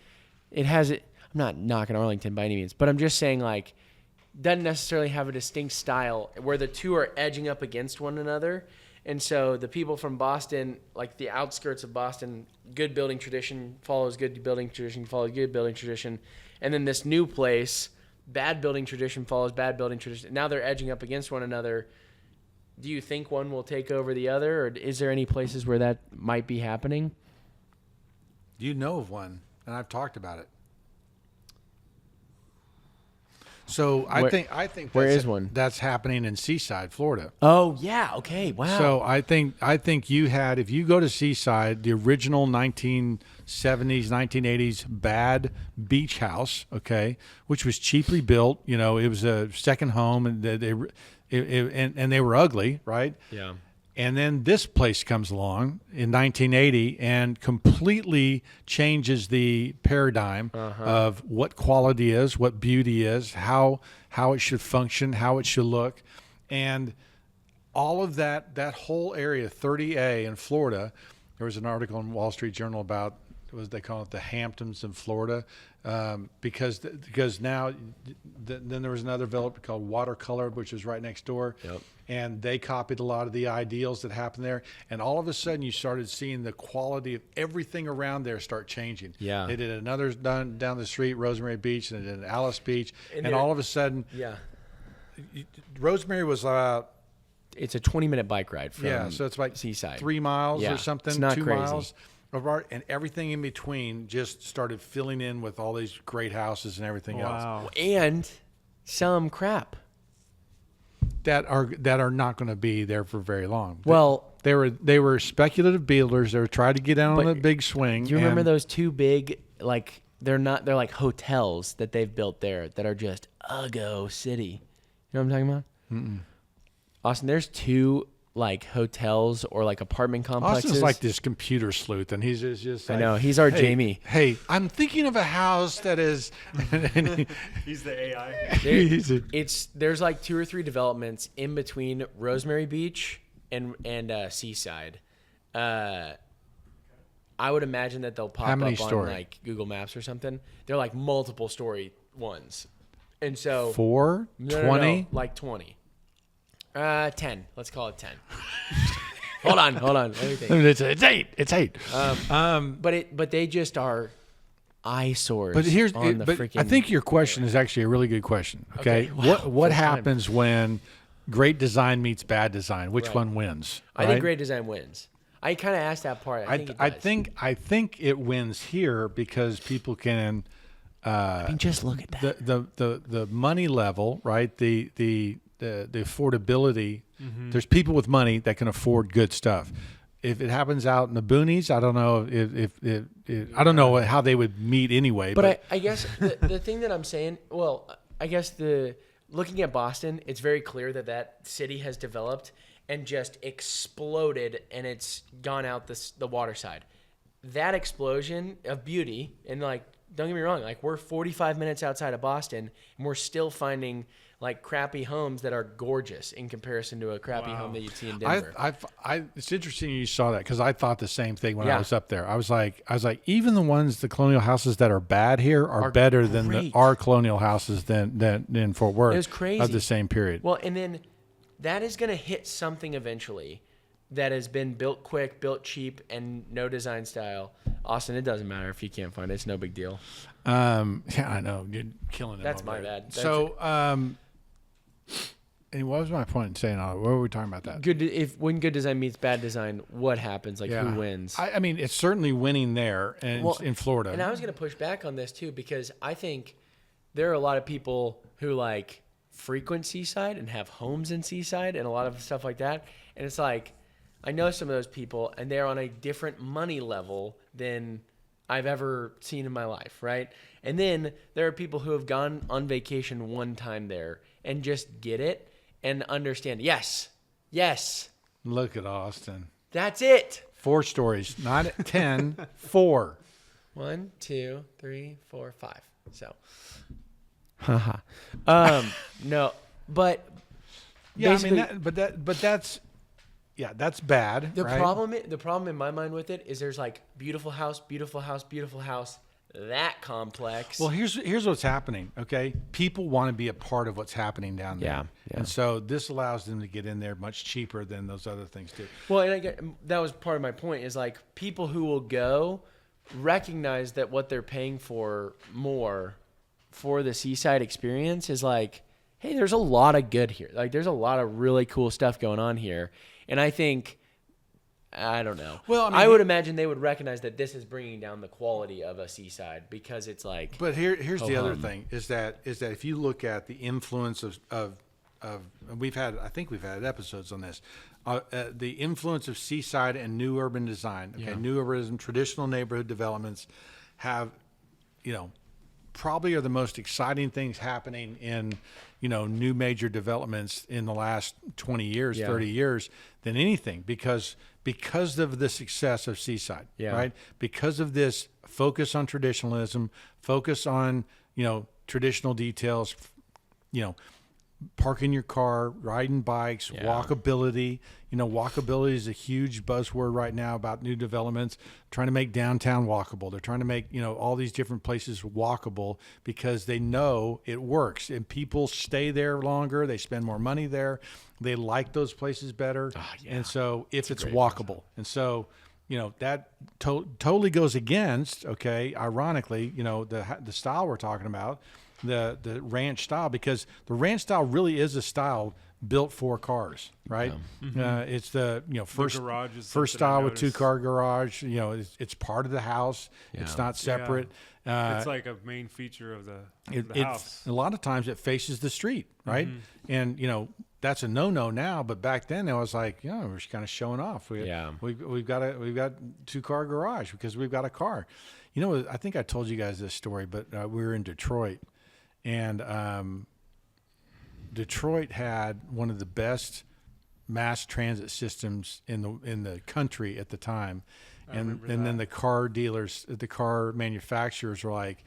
it has it. I'm not knocking Arlington by any means, but I'm just saying like doesn't necessarily have a distinct style where the two are edging up against one another. And so the people from Boston, like the outskirts of Boston, good building tradition follows good building tradition follows good building tradition. And then this new place, bad building tradition follows bad building tradition. Now they're edging up against one another. Do you think one will take over the other, or is there any places where that might be happening? You know of one, and I've talked about it. So I think where that's, is one? That's happening in Seaside, Florida. Oh yeah, okay, wow. So I think you had, if you go to Seaside, the original 1970s, 1980s bad beach house, okay, which was cheaply built. You know, it was a second home, and they were ugly, right? Yeah. And then this place comes along in 1980 and completely changes the paradigm of what quality is, what beauty is, how it should function, how it should look. And all of that whole area, 30A in Florida, there was an article in Wall Street Journal about, they call it the Hamptons in Florida, because now then there was another developer called Watercolor, which is right next door. Yep. And they copied a lot of the ideals that happened there. And all of a sudden, you started seeing the quality of everything around there start changing. Yeah. They did another down the street, Rosemary Beach, and they did Alice Beach. And there- all of a sudden, Yeah. Rosemary was It's a 20-minute bike ride from so it's like Seaside. 3 miles Yeah, or something, it's not 2 crazy. miles. Of art, and everything in between just started filling in with all these great houses and everything else wow. And some crap. that are not going to be there for very long. Well, They were speculative builders. They were trying to get in on But the big swing. do you remember and those two big, like, they're like hotels that they've built there that are just Uggo City. You know what I'm talking about? Mm-mm. Austin, there's two like hotels or like apartment complexes. Austin's like this computer sleuth, and he's just I like, know, he's our hey, Jamie. Hey, I'm thinking of a house that is. He's the AI. There's like 2 or 3 developments in between Rosemary Beach and Seaside. I would imagine that they'll pop How many up on story? like Google Maps or something. They're like multiple story ones, and so 4, No, 20. no, like 20. 10. Let's call it 10. hold on. Let me think. It's 8. It's 8. But they just are eyesores. But here's, on the but freaking. I think your question is actually a really good question. Okay, wow, what first time. happens when great design meets bad design? Which Right. one wins? I think right? great design wins. I kind of asked that part. I think it does. I think it wins here because people can. I mean, just look at that. The money level, right? The affordability. Mm-hmm. There's people with money that can afford good stuff. If it happens out in the boonies, I don't know if I don't know how they would meet anyway. But I guess the thing that I'm saying, well, I guess looking at Boston, it's very clear that city has developed and just exploded, and it's gone out the water side. That explosion of beauty, and like, don't get me wrong, like we're 45 minutes outside of Boston, and we're still finding like crappy homes that are gorgeous in comparison to a crappy home that you'd see in Denver. It's interesting you saw that because I thought the same thing when Yeah. I was up there. I was like, even the colonial houses that are bad here are better than great. our colonial houses than in Fort Worth. It was crazy. Of the same period. Well, and then that is going to hit something eventually that has been built quick, built cheap, and no design style. Austin, it doesn't matter if you can't find it. It's no big deal. Yeah, I know. You're killing it. That's over my there. bad. So, and what was my point in saying all that? What were we talking about that? When good design meets bad design, what happens? Like, who wins? I mean, it's certainly winning there and Well, in Florida. And I was going to push back on this too, because I think there are a lot of people who like frequent Seaside and have homes in Seaside and a lot of stuff like that. And it's like, I know some of those people and they're on a different money level than I've ever seen in my life, right? And then there are people who have gone on vacation one time there and just get it and understand, yes, Look at Austin. that's it. 4 stories, not 10, 4. 1, 2, 3, 4, 5. So, no, but Yeah, I basically, mean, that's bad. the right? problem in my mind with it is there's like beautiful house, that complex. Well, here's what's happening. Okay, people want to be a part of what's happening down there. Yeah. And so this allows them to get in there much cheaper than those other things do. Well, and that was part of my point is like people who will go recognize that what they're paying for more for the Seaside experience is like, hey, there's a lot of good here. Like there's a lot of really cool stuff going on here. And I think, I don't know. Well, I mean, I would imagine they would recognize that this is bringing down the quality of a Seaside because it's like. But here's the other thing is that if you look at the influence of I think we've had episodes on this, the influence of Seaside and new urban design. Okay, new urbanism, traditional neighborhood developments have, probably are the most exciting things happening in, new major developments in the last 20 years, 30 years than anything because of the success of Seaside, right? Because of this focus on traditionalism, focus on, traditional details, parking your car, riding bikes, walkability. Walkability is a huge buzzword right now about new developments, trying to make downtown walkable. They're trying to make, all these different places walkable because they know it works and people stay there longer. They spend more money there. They like those places better. And so if it's walkable and so, that totally goes against, ironically, the style we're talking about, the ranch style, because the ranch style really is a style built for cars, right? It's the first style with 2-car garage. It's part of the house. It's not separate. It's like a main feature of the house. A lot of times it faces the street, right? And that's a no now. But back then it was like, we're just kind of showing off. We've got 2-car garage because we've got a car. I think I told you guys this story, but we were in Detroit. And Detroit had one of the best mass transit systems in the country at the time, and then the car dealers, the car manufacturers were like,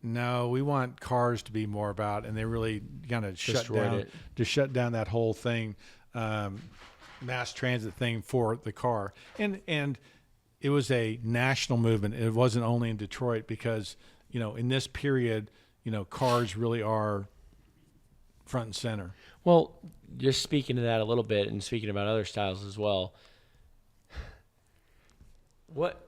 "No, we want cars to be more about," and they really kind of shut down that whole thing, mass transit thing for the car, and it was a national movement. It wasn't only in Detroit because in this period. Cars really are front and center. Well, just speaking to that a little bit and speaking about other styles as well.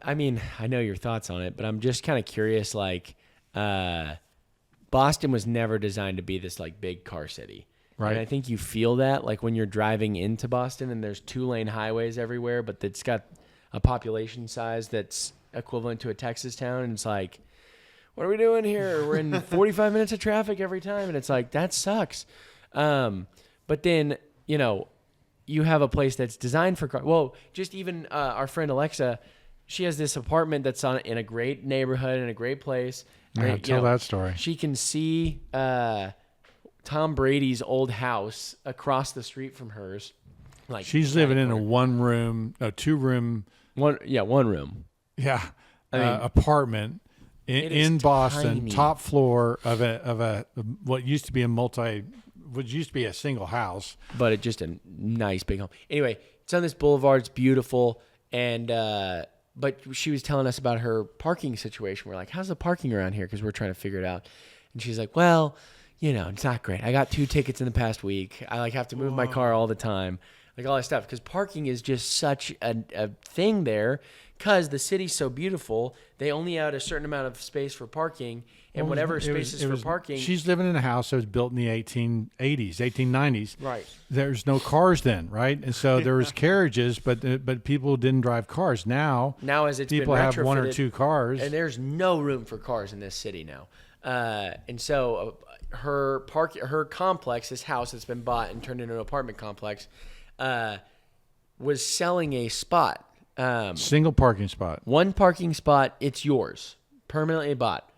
I know your thoughts on it, but I'm just kind of curious, like, Boston was never designed to be this like big car city. Right. And I think you feel that like when you're driving into Boston and there's 2-lane highways everywhere, but it's got a population size that's equivalent to a Texas town. And it's like, what are we doing here? We're in 45 minutes of traffic every time. And it's like, that sucks. But then, you have a place that's designed for cars. Well, just even our friend Alexa, she has this apartment that's in a great neighborhood, in a great place. Tell that story. She can see Tom Brady's old house across the street from hers. Like she's living in a 2-room. One room. Yeah. Apartment. In Boston, tiny. top floor of a what used to be a single house, but it's just a nice big home. Anyway, it's on this boulevard. It's beautiful, and but she was telling us about her parking situation. We're like, "How's the parking around here?" Because we're trying to figure it out. And she's like, "Well, it's not great. I got 2 tickets in the past week. I have to move my car all the time, like all that stuff. Because parking is just such a thing there." Because the city's so beautiful, they only had a certain amount of space for parking, and whatever spaces for parking. She's living in a house that was built in the 1880s, 1890s. Right. There's no cars then, right? And so there was carriages, but people didn't drive cars. Now as it's people been have 1 or retrofitted, 2 cars, and there's no room for cars in this city now. And so her complex, this house that's been bought and turned into an apartment complex, was selling a spot. Single parking spot. One parking spot, it's yours, permanently bought.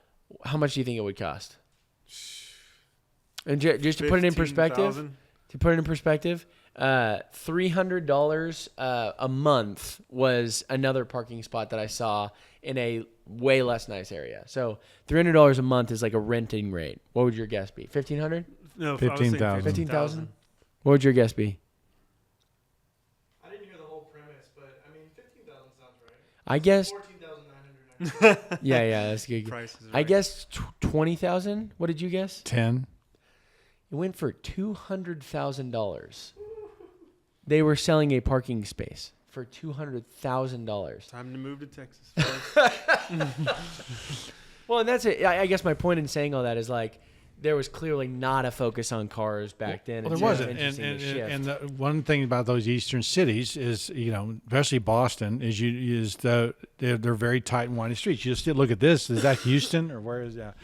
How much do you think it would cost? And just to put it in perspective, $300 a month was another parking spot that I saw in a way less nice area. So $300 a month is like a renting rate. What would your guess be? 1,500? No, 15,000. 15,000? What would your guess be? I didn't hear the whole premise, but I mean, 15,000 sounds right. I guess. 14,990. Yeah, that's good. Price is I right. guess 20,000. What did you guess? 10. It went for $200,000. They were selling a parking space for $200,000. Time to move to Texas. Well, and that's it. I guess my point in saying all that is like there was clearly not a focus on cars back then. Well, It's there just wasn't. interesting to shift. And the one thing about those eastern cities is, especially Boston, is they're very tight and windy streets. You just look at this. Is that Houston or where is that?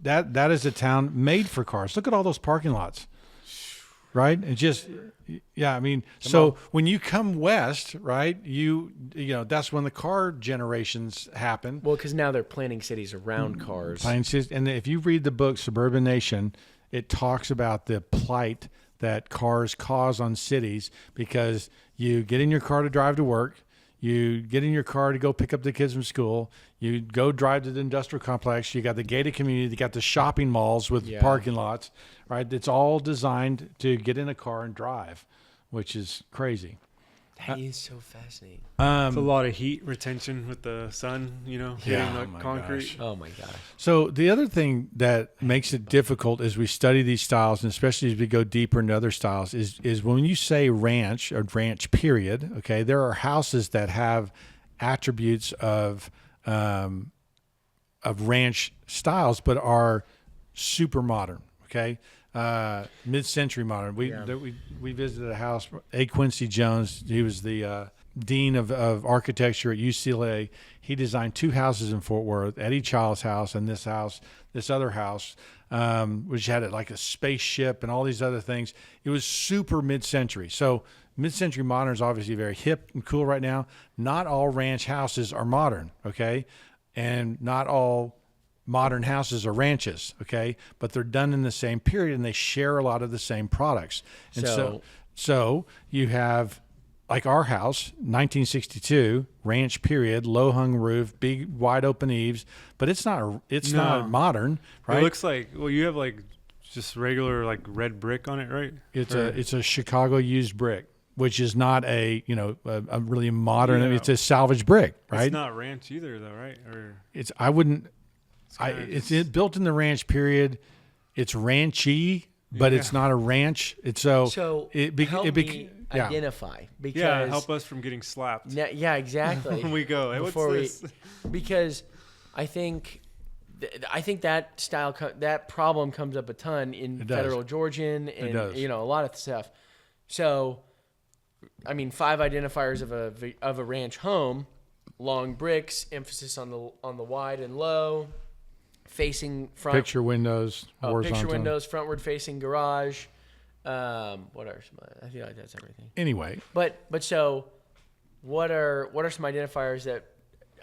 That is a town made for cars. Look at all those parking lots. Right? It just, yeah, I mean, so when you come west, right, that's when the car generations happen. Well, because now they're planning cities around cars. And if you read the book Suburban Nation, it talks about the plight that cars cause on cities because you get in your car to drive to work, you get in your car to go pick up the kids from school, you go drive to the industrial complex, you got the gated community, you got the shopping malls with parking lots, right? It's all designed to get in a car and drive, which is crazy. That is so fascinating. It's a lot of heat retention with the sun, hitting the concrete. Gosh. Oh my gosh. So the other thing that makes it difficult as we study these styles, and especially as we go deeper into other styles, is when you say ranch or ranch period, okay, there are houses that have attributes of ranch styles, but are super modern, okay? Mid-century modern. We visited a house. A. Quincy Jones, he was the dean of architecture at UCLA. He designed two houses in Fort Worth, Eddie Child's house and this other house, which had like a spaceship and all these other things. It was super mid-century. So mid-century modern is obviously very hip and cool right now. Not all ranch houses are modern, okay? And not all modern houses are ranches, okay? But they're done in the same period and they share a lot of the same products. And so you have like our house, 1962, ranch period, low hung roof, big wide open eaves, but it's not modern, right? It looks like, you have like just regular like red brick on it, right? It's a Chicago used brick, which is not a really modern, it's a salvage brick, right? It's not ranch either though, right? Or it's built in the ranch period. It's ranchy, but it's not a ranch. Help me identify because help us from getting slapped. Yeah, exactly. When we go, hey, what's this? Because I think that style that problem comes up a ton in federal Georgian and a lot of stuff. So, I mean, 5 identifiers of a ranch home: long bricks, emphasis on the wide and low, facing front, picture windows, horizontal. frontward facing garage. What are some? I feel like that's everything. Anyway, but so, what are some identifiers that?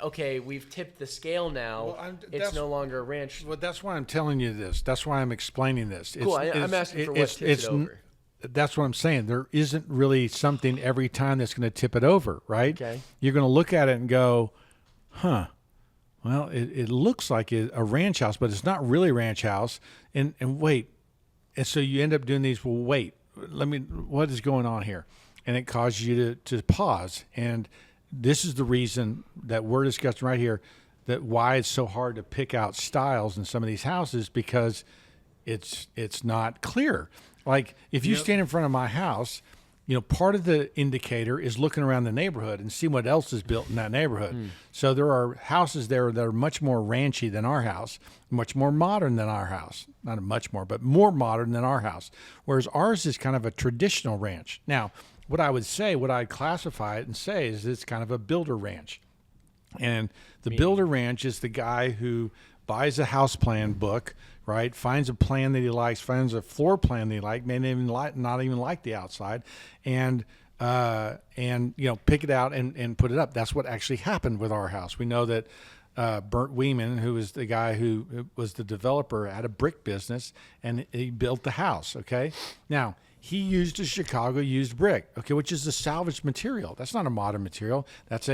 Okay, we've tipped the scale now. Well, it's no longer a ranch. Well, that's why I'm telling you this. That's why I'm explaining this. Cool. I'm asking for what tips it over. That's what I'm saying. There isn't really something every time that's going to tip it over, right? Okay. You're going to look at it and go, huh, well, it looks like a ranch house, but it's not really a ranch house. And wait. And so you end up doing these, well, wait, what is going on here? And it causes you to pause. And this is the reason that we're discussing right here, that why it's so hard to pick out styles in some of these houses, because it's not clear. Like if you stand in front of my house, part of the indicator is looking around the neighborhood and see what else is built in that neighborhood. So there are houses there that are much more ranchy than our house, much more modern than our house. Not much more, but more modern than our house. Whereas ours is kind of a traditional ranch. Now, what I'd classify it and say is it's kind of a builder ranch. And the builder ranch is the guy who buys a house plan book, right? Finds a plan that he likes, finds a floor plan that he likes, may not even like the outside, and pick it out and put it up. That's what actually happened with our house. We know that Brent Weeman, who was the guy who was the developer, had a brick business, and he built the house. Okay, now he used a Chicago used brick, okay, which is a salvaged material. That's not a modern material. That's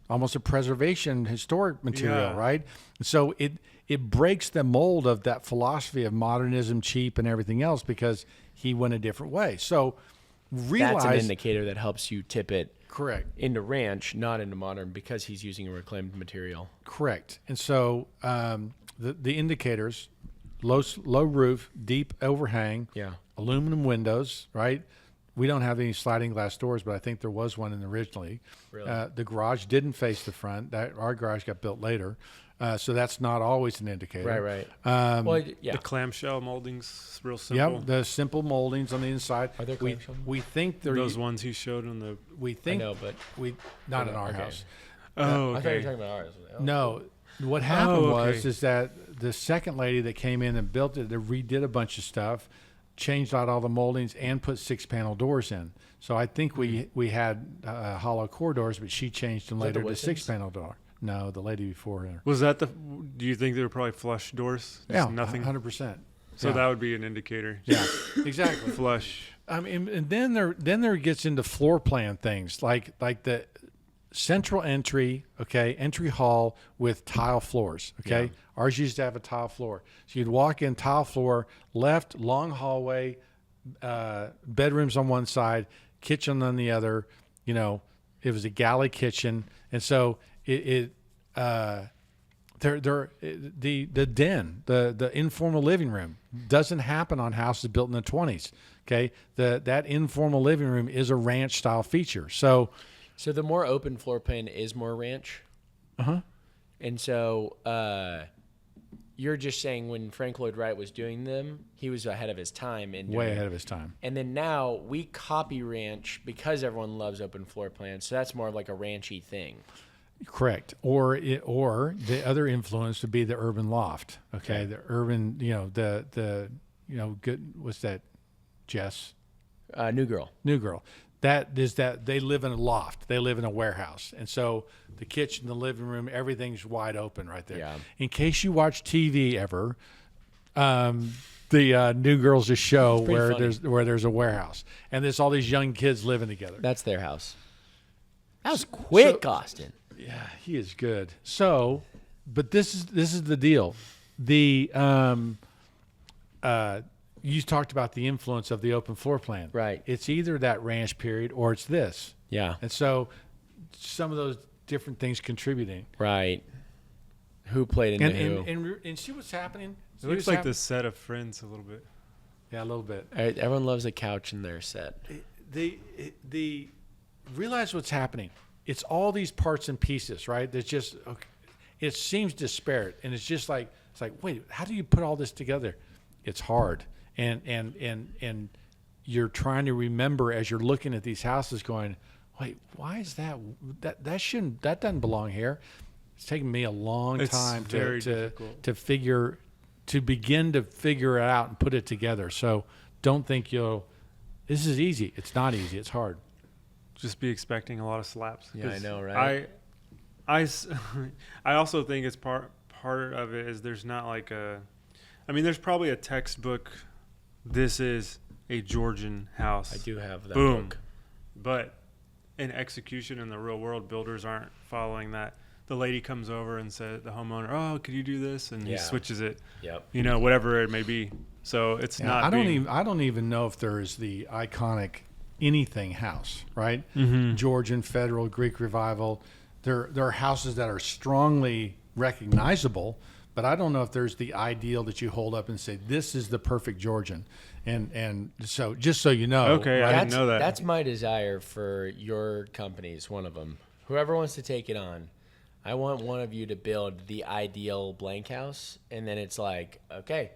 almost a preservation historic material, right? So it breaks the mold of that philosophy of modernism, cheap, and everything else, because he went a different way. So realize that's an indicator that helps you tip it correct into ranch, not into modern, because he's using a reclaimed material. Correct. And so the indicators: low roof, deep overhang, aluminum windows, right? We don't have any sliding glass doors, but I think there was one originally. Really? The garage didn't face the front. Our garage got built later, so that's not always an indicator. Right. The clamshell moldings, real simple. Yep, the simple moldings on the inside. Are there clamshell? We think they're those ones he showed on the. We think I know, but not in our house. Oh, I thought you were okay. talking about ours. No, what happened okay. is that the second lady that came in and built it, they redid a bunch of stuff, changed out all the moldings, and put 6-panel doors in. So I think we had hollow core doors, but she changed them Is that later the to Wissons? 6-panel door. No, the lady before her. Was that the? Do you think they were probably flush doors? Just nothing. 100%. So that would be an indicator. Yeah, exactly. Flush. I mean, and then there gets into floor plan things like the central entry, okay, entry hall with tile floors, okay. Yeah. Ours used to have a tile floor, so you'd walk in, tile floor, left, long hallway, bedrooms on one side, kitchen on the other. You know, it was a galley kitchen, and so the den, the informal living room doesn't happen on houses built in the 20s. Okay, that informal living room is a ranch style feature. So the more open floor plan is more ranch. And so you're just saying when Frank Lloyd Wright was doing them, he was ahead of his time. Way ahead of his time. And then now we copy ranch because everyone loves open floor plans. So that's more of like a ranchy thing. Correct. Or the other influence would be the urban loft. Okay. The urban, good. What's that? Jess? New Girl. That is that they live in a loft. They live in a warehouse. And so the kitchen, the living room, everything's wide open right there. Yeah. In case you watch TV ever, the New Girl's a show where there's a warehouse. And there's all these young kids living together. That's their house. That was quick, Austin. Yeah, he is good. So, but this is the deal. You talked about the influence of the open floor plan. Right. It's either that ranch period or it's this. Yeah. And so some of those different things contributing. Right. Who played into who? And see what's happening? It looks like the set of Friends a little bit. Yeah, a little bit. Everyone loves a couch in their set. The realize what's happening. It's all these parts and pieces, right? There's just it seems disparate, and it's like wait, how do you put all this together? It's hard. And you're trying to remember as you're looking at these houses going, wait, why is that doesn't belong here. It's taken me a long time to begin to figure it out and put it together. So don't think this is easy. It's not easy. It's hard. Just be expecting a lot of slaps. Yeah, I know, right? I also think it's part of it is there's not like there's probably a textbook. This is a Georgian house. I do have that Boom. book. But in execution in the real world, builders aren't following that. The lady comes over and says, the homeowner, oh, could you do this? And he switches it. Yep. Whatever it may be. So it's not. I don't even know if there's the iconic anything house, right? Mm-hmm. Georgian, Federal, Greek Revival. There are houses that are strongly recognizable, but I don't know if there's the ideal that you hold up and say, this is the perfect Georgian. And so just so you know. Okay, I didn't know that. That's my desire for your companies, one of them. Whoever wants to take it on, I want one of you to build the ideal blank house, and then it's like, okay,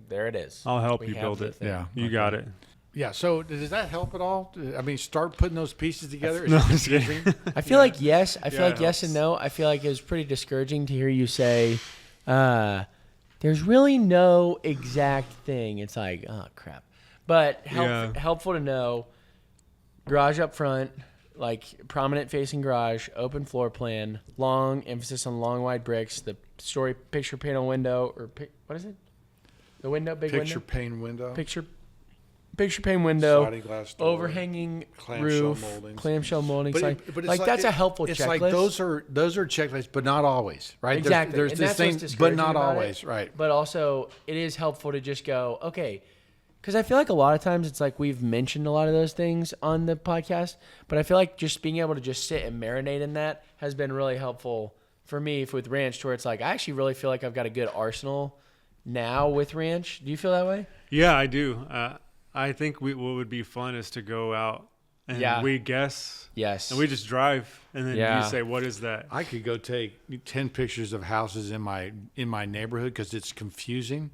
there it is. I'll help We you have build the it. thing. Yeah, you got it. Yeah, so does that help at all? I mean, start putting those pieces together? No, I'm just kidding. I feel like yes. I feel Yeah, like it yes and helps. no. I feel like it was pretty discouraging to hear you say There's really no exact thing. It's like, oh crap, but Yeah. helpful to know. Garage up front, like prominent facing garage, open floor plan, long emphasis on long wide bricks. The story picture panel window or what is it? The window, big Picture window, pane window. picture pane window, Sliding glass door, overhanging clamshell roof, moldings. clamshell moldings. But it's like that's a helpful it's checklist. like those are checklists, but not always, right? Exactly. There's And this that's thing, what's but discouraging not about always, it. right? But also, it is helpful to just go, okay, because I feel like a lot of times it's like we've mentioned a lot of those things on the podcast, but I feel like just being able to just sit and marinate in that has been really helpful for me with Ranch, to where it's like I actually really feel like I've got a good arsenal now with Ranch. Do you feel that way? Yeah, I do. I think what would be fun is to go out and we guess. Yes. And we just drive, and then Yeah. you say, "What is that?" I could go take 10 pictures of houses in my neighborhood because it's confusing,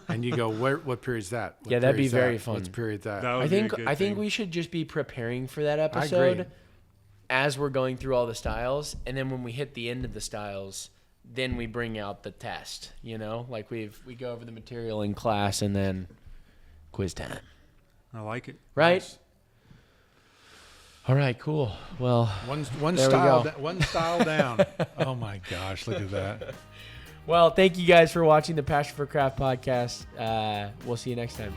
and you go, what period is that? What Yeah, that'd be period's very that? fun. What's period that? That would I be a think good I think thing. we should just be preparing for that agree. episode as we're going through all the styles, and then when we hit the end of the styles, then we bring out the test. You know, like we go over the material in class, and then quiz time. I like it. Right? Nice. All right, cool. Well, One There we style go. one style down. Oh my gosh, look at that. thank you guys for watching the Passion for Craft podcast. We'll see you next time.